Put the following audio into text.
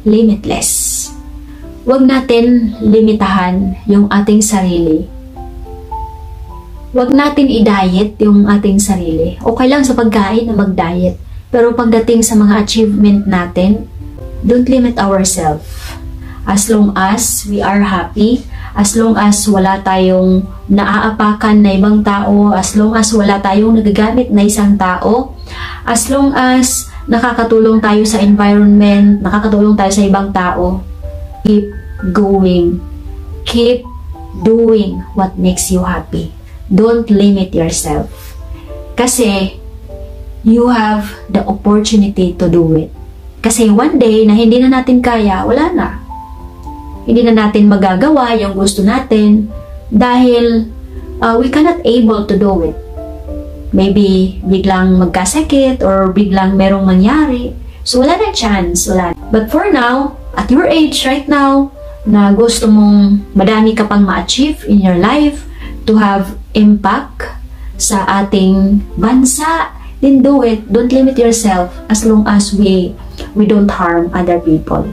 limitless. Huwag natin limitahan yung ating sarili. Huwag natin i-diet yung ating sarili. Okay lang sa pagkain na mag-diet. Pero pagdating sa mga achievement natin, don't limit ourselves. As long as we are happy, as long as wala tayong naaapakan na ibang tao, as long as wala tayong nagagamit na isang tao, as long as nakakatulong tayo sa environment, nakakatulong tayo sa ibang tao, keep going. Keep doing what makes you happy. Don't limit yourself. Kasi, you have the opportunity to do it. Kasi one day na hindi na natin kaya, wala na. Hindi na natin magagawa yung gusto natin dahil we cannot able to do it. Maybe biglang magkasakit or biglang merong mangyari. So wala na chance, wala. But for now, at your age right now, na gusto mong madami ka pang ma-achieve in your life, to have impact sa ating bansa, then do it. Don't limit yourself as long as we don't harm other people.